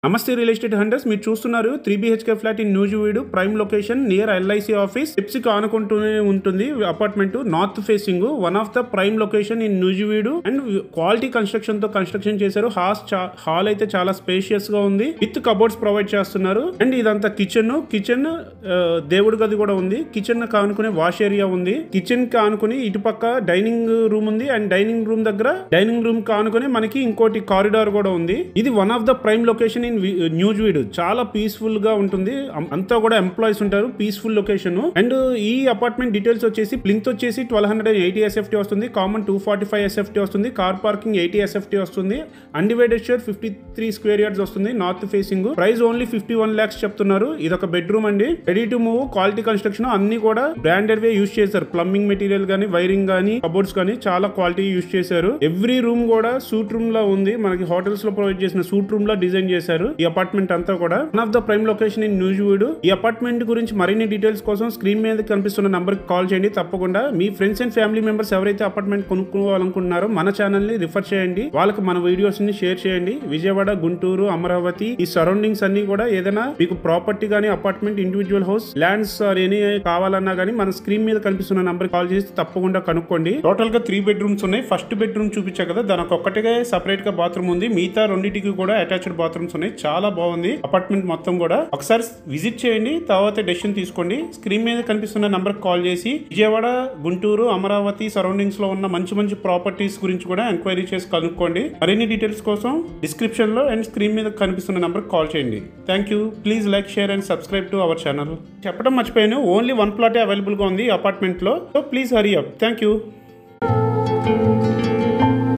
నమస్తే real estate hunters, మీరు చూస్తున్నారు 3BHK flat in Nuzvid, prime location near LIC office. Steps ఆనుకుంటూనే ఉంటుంది apartment, north facing, one of the prime location in Nuzvid. And quality construction తో construction చేశారు. Hall అయితే చాలా స్పేషియస్ గా ఉంది, విత్ కబోర్డ్స్ ప్రొవైడ్ చేస్తున్నారు. అండ్ ఇదంతా కిచెన్ దేవుడి గది కూడా ఉంది. కిచెన్ కానుకునే వాష్ ఏరియా ఉంది. కిచెన్ కానుకుని ఇటుపక్క డైనింగ్ రూమ్ ఉంది. అండ్ డైనింగ్ రూమ్ దగ్గర డైనింగ్ రూమ్ కానుకుని మనకి ఇంకోటి కారిడార్ కూడా ఉంది. ఇది one of the prime location in Nuzvid. చాలా పీస్ఫుల్ గా ఉంటుంది, అంతా కూడా ఎంప్లాయీస్ ఉంటారు. Peaceful location. అండ్ ఈ అపార్ట్మెంట్ డీటెయిల్స్ వచ్చేసి ప్లింత్ వచ్చేసి 1280 SFT వస్తుంది, కామన్ 245 SFT వస్తుంది, కార్ పార్కింగ్ 80 SFT వస్తుంది, అన్డివైడెడ్ షేర్ 53 స్క్వేర్ యార్డ్స్ వస్తుంది, north facing. Price only 51 lakhs చెప్తున్నారు. ఇది ఒక బెడ్రూమ్ అండి, ready to move, quality construction, అన్ని కూడా బ్రాండెడ్ వే యూస్ చేశారు. ప్లంబింగ్ మెటీరియల్ గానీ, వైరింగ్ గానీ, కబోర్డ్స్ గానీ చాలా క్వాలిటీ యూస్ చేశారు. ఎవ్రీ రూమ్ కూడా సూట్ రూమ్ లా ఉంది, మనకి హోటల్స్ లో ప్రొవైడ్ చేసిన సూట్ రూమ్ లా డిజైన్ చేశారు. ఈ అపార్ట్మెంట్ అంతా కూడా one of the prime location in Nuzvid. ఈ అపార్ట్మెంట్ గురించి మరిన్ని డీటెయిల్స్ కోసం స్క్రీన్ మీద కనిపిస్తున్న నంబర్ కి కాల్ చేయండి. తప్పకుండా మీ ఫ్రెండ్స్ అండ్ ఫ్యామిలీ మెంబర్స్ ఎవరైతే అపార్ట్మెంట్ కొనుక్కోవాలనుకుంటున్నారో మన ఛానల్ ని రిఫర్ చేయండి, వాళ్ళకి మన వీడియోస్ ని షేర్ చేయండి. విజయవాడ, గుంటూరు, అమరావతి ఈ సరౌండింగ్స్ అన్ని కూడా ఏదైనా మీకు ప్రాపర్టీ గానీ, apartment, individual house, lands any కావాలన్నా గానీ మన స్క్రీన్ మీద కనిపిస్తున్న నంబర్ కాల్ చేసి తప్పకుండా కనుక్కోండి. టోటల్ గా 3 bedrooms ఉన్నాయి. ఫస్ట్ బెడ్రూమ్ చూపించా కదా, దానికి ఒక్కటిగా సెపరేట్ గా బాత్రూమ్ ఉంది. మిగతా రెండింటికి కూడా అటాచ్డ్ బాత్రూమ్స్ ఉన్నాయి. చాలా బాగుంది అపార్ట్మెంట్ మొత్తం కూడా. ఒకసారి విజిట్ చేయండి, తర్వాత డెసిషన్ తీసుకోండి. స్క్రీన్ మీద కనిపిస్తున్న నంబర్ కాల్ చేసి విజయవాడ, గుంటూరు, అమరావతి సరౌండింగ్స్ లో ఉన్న మంచి మంచి ప్రాపర్టీస్ గురించి కూడా ఎంక్వైరీ చేసి కనుక్కోండి. మరిన్ని డీటెయిల్స్ కోసం డిస్క్రిప్షన్ లో అండ్ స్క్రీన్ మీద కనిపిస్తున్న నంబర్ కాల్ చేయండి. Thank you. Please like, share and subscribe to our channel. చెప్పడం మర్చిపోయాను, ఓన్లీ 1 plot అవైలబుల్ గా ఉంది అపార్ట్మెంట్ లో, so please hurry up. Thank you.